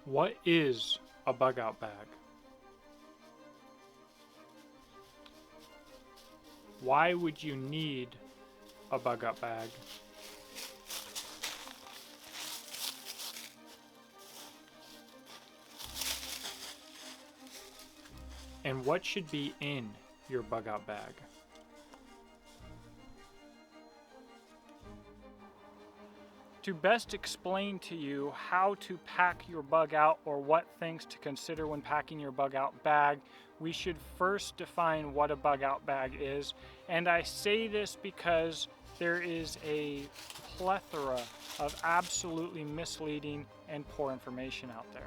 What is a bug out bag? Why would you need a bug out bag? And what should be in your bug out bag? To best explain to you how to pack your bug out or what things to consider when packing your bug out bag, we should first define what a bug out bag is. And I say this because there is a plethora of absolutely misleading and poor information out there.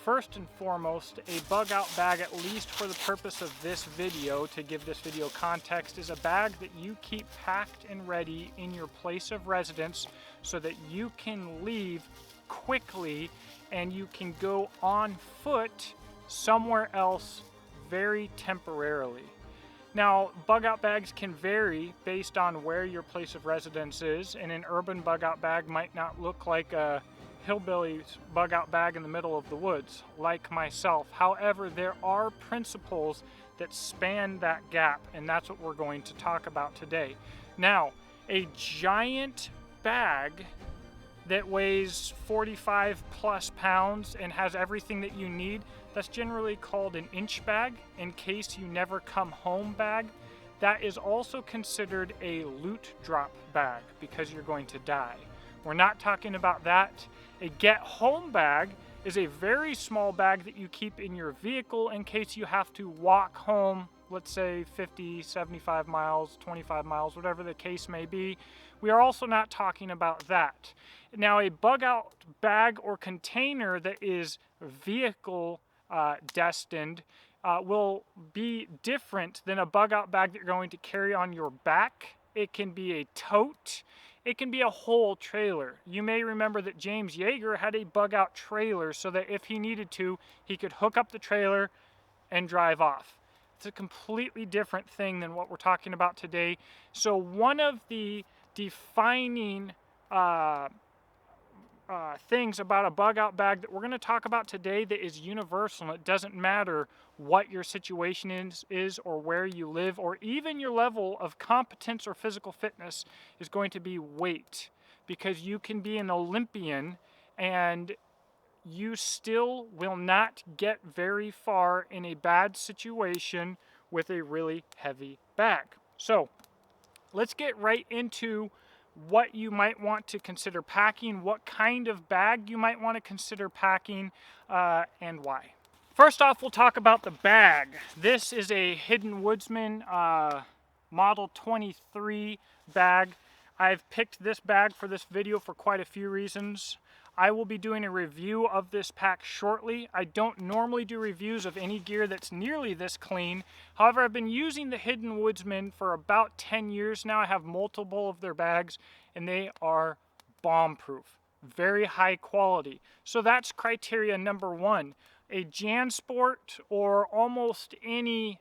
First and foremost, a bug out bag, at least for the purpose of this video, to give this video context, is a bag that you keep packed and ready in your place of residence so that you can leave quickly and you can go on foot somewhere else very temporarily. Now, bug out bags can vary based on where your place of residence is, and an urban bug out bag might not look like a hillbilly's bug out bag in the middle of the woods, like myself. However, there are principles that span that gap, and that's what we're going to talk about today. Now, a giant bag that weighs 45 plus pounds and has everything that you need, that's generally called an inch bag, in case you never come home bag. That is also considered a loot drop bag because you're going to die. We're not talking about that. A get home bag is a very small bag that you keep in your vehicle in case you have to walk home, let's say 50, 75 miles, 25 miles, whatever the case may be. We are also not talking about that. Now, a bug out bag or container that is vehicle destined will be different than a bug out bag that you're going to carry on your back. It can be a tote. It can be a whole trailer. You may remember that James Yeager had a bug out trailer so that if he needed to, he could hook up the trailer and drive off. It's a completely different thing than what we're talking about today. So one of the defining things about a bug out bag that we're going to talk about today that is universal, and it doesn't matter what your situation is or where you live or even your level of competence or physical fitness, is going to be weight. Because you can be an Olympian and you still will not get very far in a bad situation with a really heavy bag. So let's get right into what you might want to consider packing, what kind of bag you might want to consider packing, and why. First off, we'll talk about the bag. This is a Hidden Woodsman Model 23 bag. I've picked this bag for this video for quite a few reasons. I will be doing a review of this pack shortly. I don't normally do reviews of any gear that's nearly this clean. However, I've been using the Hidden Woodsman for about 10 years now. I have multiple of their bags and they are bomb-proof, very high quality. So that's criteria number one. A JanSport or almost any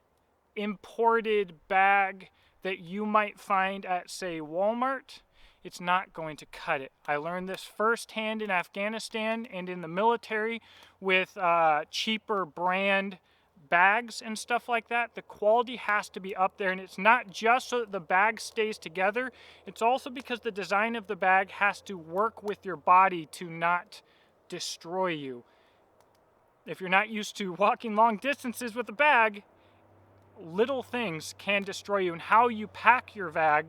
imported bag that you might find at, say, Walmart, it's not going to cut it. I learned this firsthand in Afghanistan and in the military with cheaper brand bags and stuff like that. The quality has to be up there, and it's not just so that the bag stays together. It's also because the design of the bag has to work with your body to not destroy you. If you're not used to walking long distances with a bag, little things can destroy you, and how you pack your bag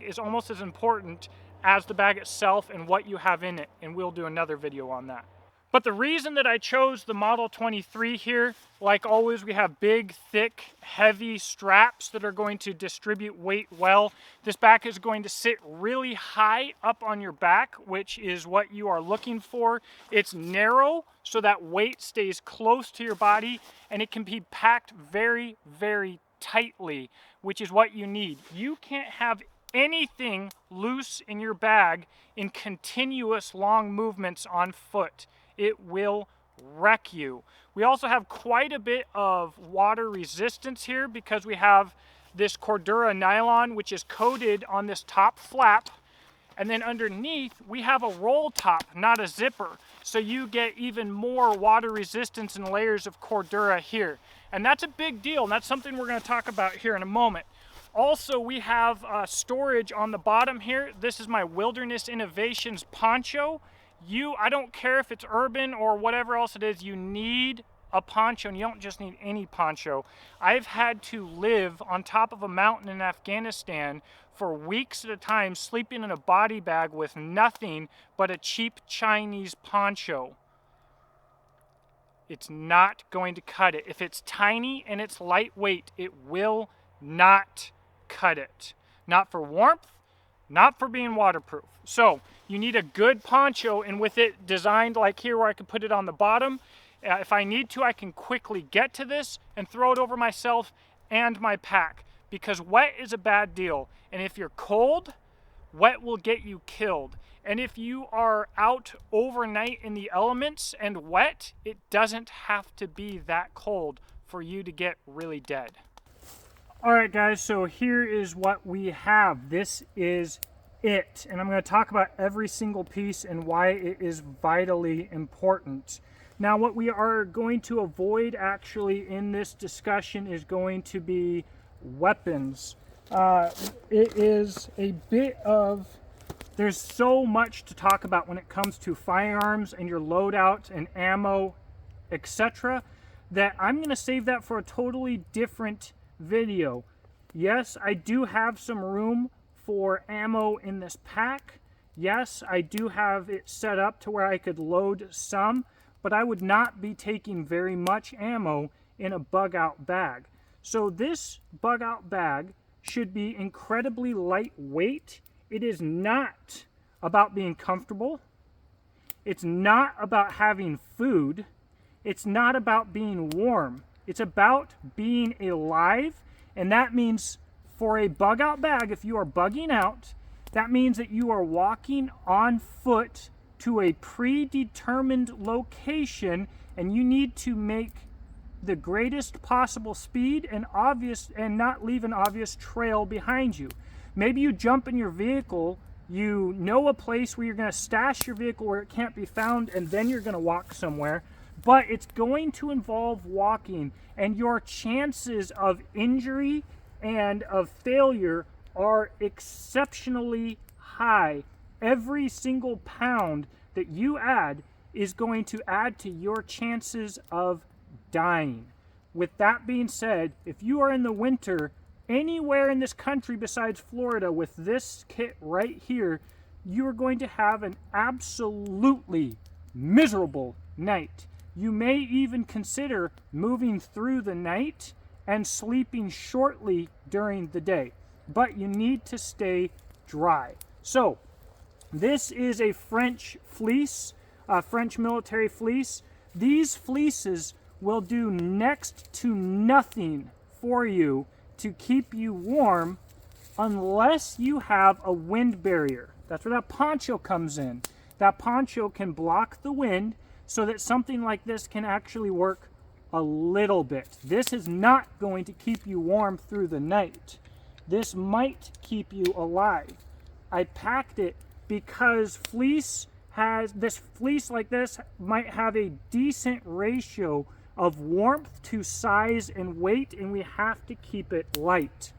is almost as important as the bag itself and what you have in it, and we'll do another video on that. But the reason that I chose the Model 23 here, like always, we have big, thick, heavy straps that are going to distribute weight well. This bag is going to sit really high up on your back, which is what you are looking for. It's narrow, so that weight stays close to your body, and it can be packed very, very tightly, which is what you need. You can't have anything loose in your bag in continuous long movements on foot. It will wreck you. We also have quite a bit of water resistance here because we have this Cordura nylon, which is coated on this top flap, And then underneath, we have a roll top, not a zipper. So you get even more water resistance and layers of Cordura here. And that's a big deal, and that's something we're gonna talk about here in a moment. Also, we have storage on the bottom here. This is my Wilderness Innovations poncho. I don't care if it's urban or whatever else it is, you need a poncho, and you don't just need any poncho. I've had to live on top of a mountain in Afghanistan for weeks at a time, sleeping in a body bag with nothing but a cheap Chinese poncho. It's not going to cut it. If it's tiny and it's lightweight, it will not cut it. Not for warmth, not for being waterproof. So you need a good poncho, and with it designed like here where I can put it on the bottom, if I need to, I can quickly get to this and throw it over myself and my pack, because wet is a bad deal. And if you're cold, wet will get you killed. And if you are out overnight in the elements and wet, it doesn't have to be that cold for you to get really dead. All right, guys, so here is what we have. This is it. And I'm going to talk about every single piece and why it is vitally important. Now, what we are going to avoid actually in this discussion is going to be weapons. It is a bit of, there's so much to talk about when it comes to firearms and your loadout and ammo, etc., that I'm going to save that for a totally different video. Yes, I do have some room for ammo in this pack. Yes, I do have it set up to where I could load some, but I would not be taking very much ammo in a bug out bag. So this bug out bag should be incredibly lightweight. It is not about being comfortable. It's not about having food. It's not about being warm. It's about being alive, and that means for a bug out bag, if you are bugging out, that means that you are walking on foot to a predetermined location, and you need to make the greatest possible speed and not leave an obvious trail behind you. Maybe you jump in your vehicle, you know a place where you're going to stash your vehicle where it can't be found, and then you're going to walk somewhere. But it's going to involve walking, and your chances of injury and of failure are exceptionally high. Every single pound that you add is going to add to your chances of dying. With that being said, if you are in the winter anywhere in this country besides Florida with this kit right here, you are going to have an absolutely miserable night. You may even consider moving through the night and sleeping shortly during the day, but you need to stay dry. So this is a French fleece, a French military fleece. These fleeces will do next to nothing for you to keep you warm unless you have a wind barrier. That's where that poncho comes in. That poncho can block the wind so that something like this can actually work a little bit. This is not going to keep you warm through the night. This might keep you alive. I packed it because fleece like this might have a decent ratio of warmth to size and weight, and we have to keep it light.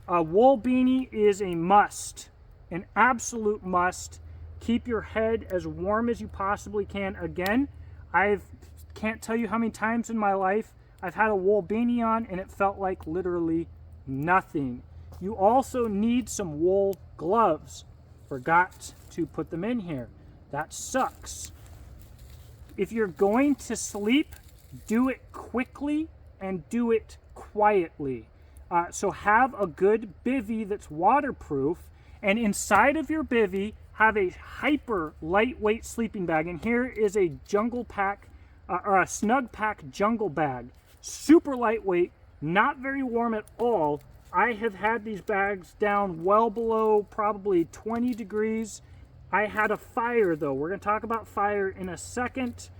A wool beanie is a must, an absolute must. Keep your head as warm as you possibly can. Again, can't tell you how many times in my life I've had a wool beanie on and it felt like literally nothing. You also need some wool gloves. Forgot to put them in here. That sucks. If you're going to sleep, do it quickly and do it quietly. So have a good bivvy that's waterproof, and inside of your bivvy have a hyper lightweight sleeping bag. And here is a jungle pack or a snug pack jungle bag. Super lightweight, not very warm at all. I have had these bags down well below probably 20 degrees. I had a fire though. We're going to talk about fire in a second.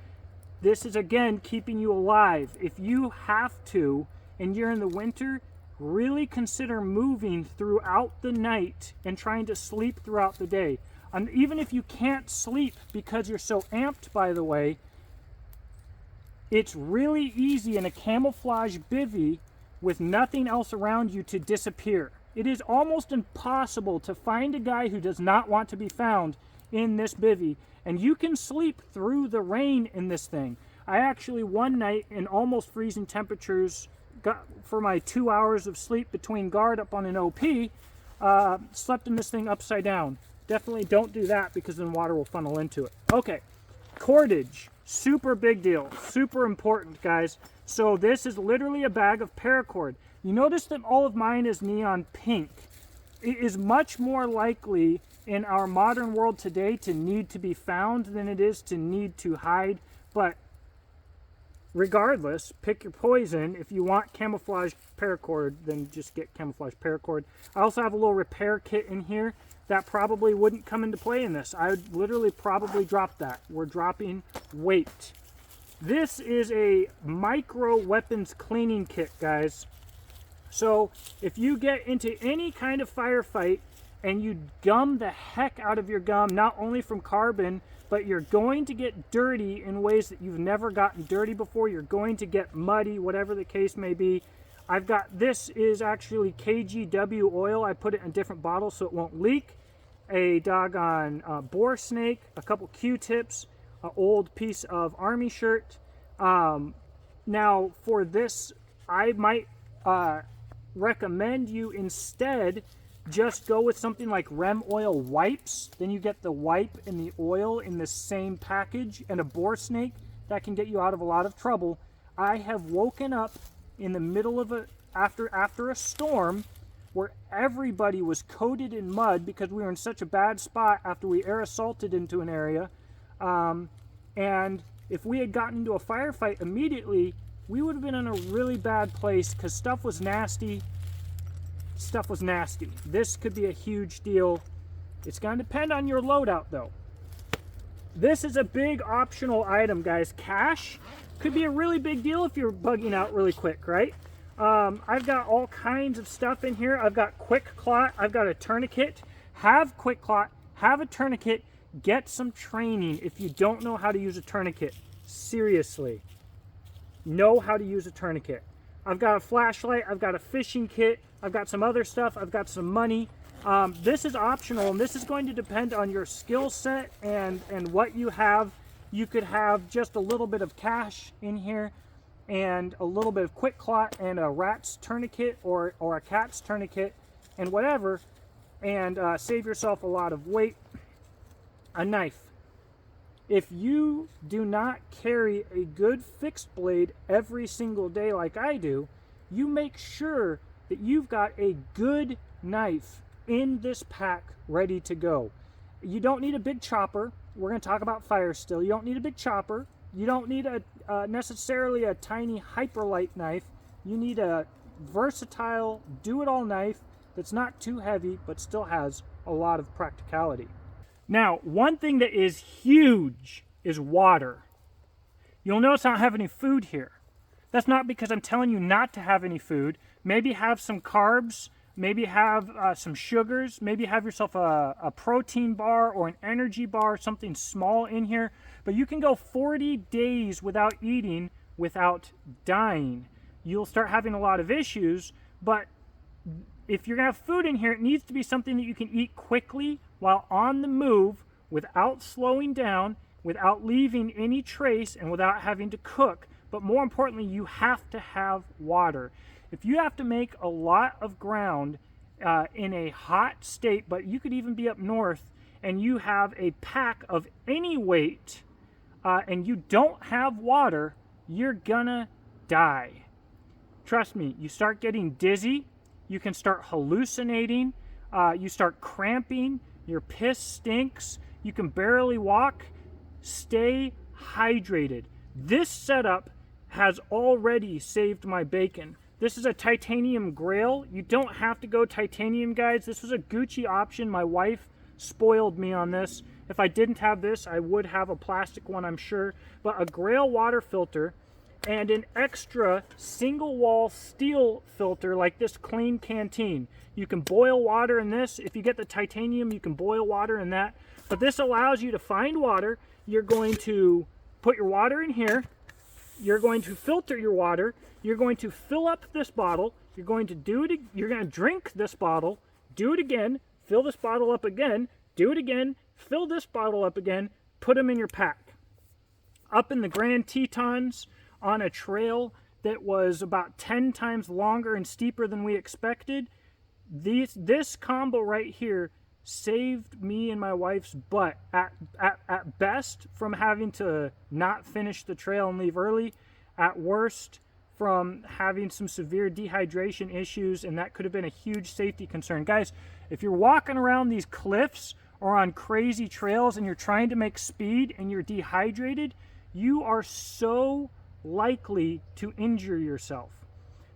This is again keeping you alive. If you have to and you're in the winter, really consider moving throughout the night and trying to sleep throughout the day. And even if you can't sleep because you're so amped, by the way, it's really easy in a camouflage bivvy with nothing else around you to disappear. It is almost impossible to find a guy who does not want to be found in this bivvy, and you can sleep through the rain in this thing. I actually one night in almost freezing temperatures got for my 2 hours of sleep between guard up on an OP, slept in this thing upside down. Definitely don't do that because then water will funnel into it. Okay, cordage. Super big deal, super important, guys. So this is literally a bag of paracord. You notice that all of mine is neon pink. It is much more likely in our modern world today to need to be found than it is to need to hide. But regardless, pick your poison. If you want camouflage paracord, then just get camouflage paracord. I also have a little repair kit in here that probably wouldn't come into play in this. I would literally probably drop that. We're dropping weight. This is a micro weapons cleaning kit, guys. So if you get into any kind of firefight and you gum the heck out of your gum, not only from carbon, but you're going to get dirty in ways that you've never gotten dirty before. You're going to get muddy, whatever the case may be. I've got, this is actually KGW oil. I put it in a different bottle so it won't leak. A doggone boar snake, a couple Q-tips, an old piece of army shirt. Now for this, I might recommend you instead just go with something like Rem Oil wipes. Then you get the wipe and the oil in the same package, and a boar snake that can get you out of a lot of trouble. I have woken up in the middle of after a storm where everybody was coated in mud because we were in such a bad spot after we air assaulted into an area. And if we had gotten into a firefight immediately, we would have been in a really bad place because stuff was nasty. Stuff was nasty. This could be a huge deal. It's going to depend on your loadout, though. This is a big optional item, guys. Cash could be a really big deal if you're bugging out really quick, right? I've got all kinds of stuff in here. I've got quick clot. I've got a tourniquet. Have quick clot. Have a tourniquet. Get some training if you don't know how to use a tourniquet. Seriously. Know how to use a tourniquet. I've got a flashlight. I've got a fishing kit. I've got some other stuff. I've got some money. This is optional, and this is going to depend on your skill set and what you have. You could have just a little bit of cash in here and a little bit of quick clot and a rat's tourniquet or a cat's tourniquet and whatever, and save yourself a lot of weight. A knife. If you do not carry a good fixed blade every single day like I do, you make sure that you've got a good knife in this pack ready to go. You don't need a big chopper. We're going to talk about fire still. You don't need a big chopper. You don't need necessarily a tiny hyperlight knife. You need a versatile, do-it-all knife that's not too heavy but still has a lot of practicality. Now, one thing that is huge is water. You'll notice I don't have any food here. That's not because I'm telling you not to have any food. Maybe have some carbs, maybe have some sugars, maybe have yourself a protein bar or an energy bar, something small in here. But you can go 40 days without eating without dying. You'll start having a lot of issues, but if you're going to have food in here, it needs to be something that you can eat quickly while on the move without slowing down, without leaving any trace, and without having to cook. But more importantly, you have to have water. If you have to make a lot of ground in a hot state, but you could even be up north, and you have a pack of any weight, and you don't have water, you're gonna die. Trust me, you start getting dizzy, you can start hallucinating, you start cramping, your piss stinks, you can barely walk. Stay hydrated. This setup has already saved my bacon. This is a titanium grail. You don't have to go titanium, guys. This was a Gucci option. My wife spoiled me on this. If I didn't have this, I would have a plastic one, I'm sure. But a grail water filter and an extra single wall steel filter like this Klean Canteen. You can boil water in this. If you get the titanium, you can boil water in that. But this allows you to find water. You're going to put your water in here. You're going to filter your water. You're going to fill up this bottle. You're going to drink this bottle, do it again, fill this bottle up again, do it again, fill this bottle up again, put them in your pack. Up in the Grand Tetons on a trail that was about 10 times longer and steeper than we expected, this combo right here saved me and my wife's butt at best from having to not finish the trail and leave early, at worst from having some severe dehydration issues, and that could have been a huge safety concern. Guys, if you're walking around these cliffs or on crazy trails and you're trying to make speed and you're dehydrated, you are so likely to injure yourself.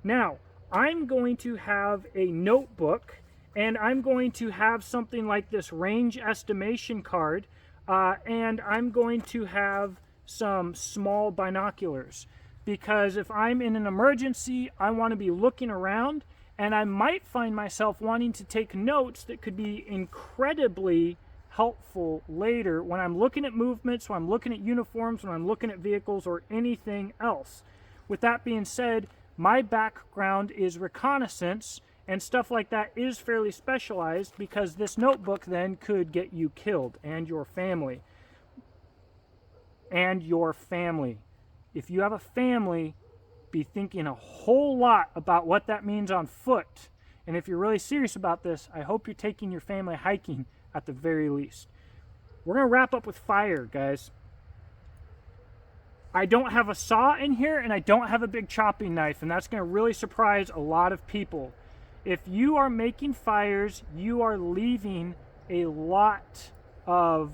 Now, I'm going to have a notebook, and I'm going to have something like this range estimation card, and I'm going to have some small binoculars, because if I'm in an emergency, I want to be looking around, and I might find myself wanting to take notes that could be incredibly helpful later when I'm looking at movements, when I'm looking at uniforms, when I'm looking at vehicles, or anything else. With that being said, my background is reconnaissance, and stuff like that is fairly specialized, because this notebook then could get you killed and your family. If you have a family, be thinking a whole lot about what that means on foot. And if you're really serious about this, I hope you're taking your family hiking at the very least. We're going to wrap up with fire, guys. I don't have a saw in here, and I don't have a big chopping knife, and that's going to really surprise a lot of people. If you are making fires, you are leaving a lot of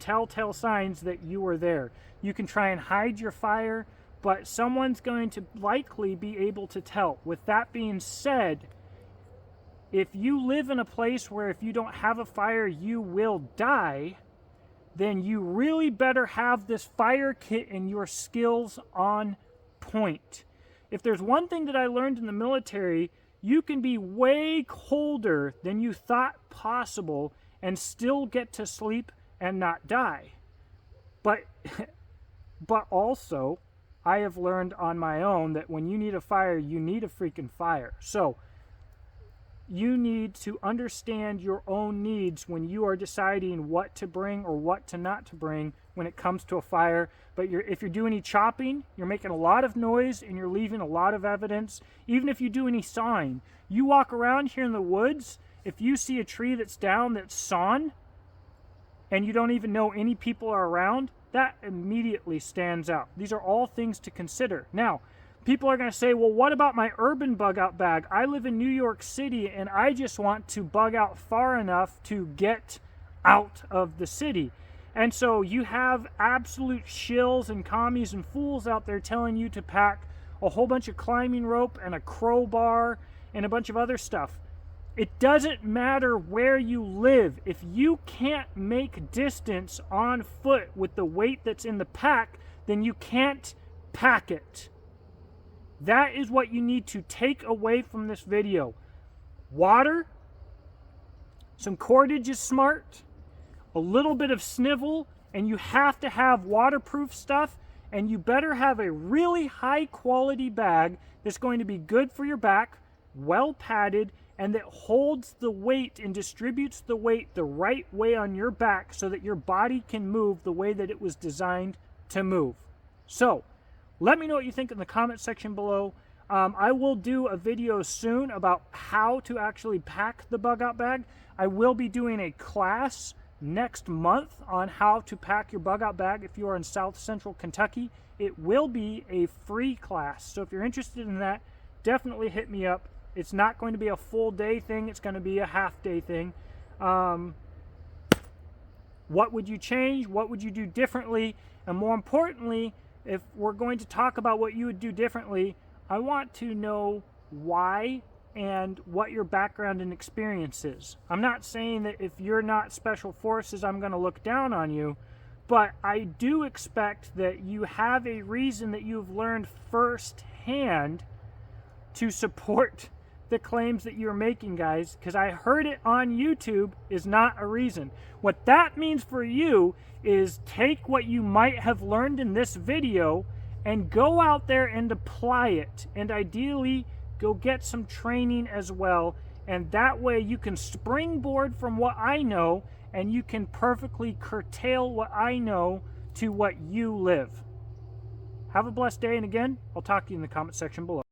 telltale signs that you were there. You can try and hide your fire, but someone's going to likely be able to tell. With that being said, if you live in a place where if you don't have a fire, you will die, then you really better have this fire kit and your skills on point. If there's one thing that I learned in the military, you can be way colder than you thought possible and still get to sleep and not die. But also, I have learned on my own that when you need a fire, you need a freaking fire. So you need to understand your own needs when you are deciding what to bring or what to not to bring when it comes to a fire. But if you're doing any chopping, you're making a lot of noise and you're leaving a lot of evidence. Even if you do any sawing, you walk around here in the woods, if you see a tree that's down that's sawn and you don't even know any people are around, that immediately stands out. These are all things to consider. Now, people are going to say, well, what about my urban bug out bag? I live in New York City and I just want to bug out far enough to get out of the city. And so you have absolute shills and commies and fools out there telling you to pack a whole bunch of climbing rope and a crowbar and a bunch of other stuff. It doesn't matter where you live. If you can't make distance on foot with the weight that's in the pack, then you can't pack it. That is what you need to take away from this video. Water, some cordage is smart, a little bit of snivel, and you have to have waterproof stuff, and you better have a really high quality bag that's going to be good for your back, well padded, and that holds the weight and distributes the weight the right way on your back so that your body can move the way that it was designed to move. So, let me know what you think in the comment section below. I will do a video soon about how to actually pack the bug out bag. I will be doing a class next month on how to pack your bug out bag if you are in South Central Kentucky. It will be a free class, so if you're interested in that, definitely hit me up. It's not going to be a full day thing, it's going to be a half day thing. What would you change? What would you do differently? And more importantly, if we're going to talk about what you would do differently, I want to know why and what your background and experience is. I'm not saying that if you're not special forces, I'm going to look down on you, But I do expect that you have a reason that you've learned firsthand to support the claims that you're making, guys, because I heard it on YouTube is not a reason. What that means for you is take what you might have learned in this video and go out there and apply it, and ideally go get some training as well, and that way you can springboard from what I know and you can perfectly curtail what I know to what you live. Have a blessed day, and again, I'll talk to you in the comment section below.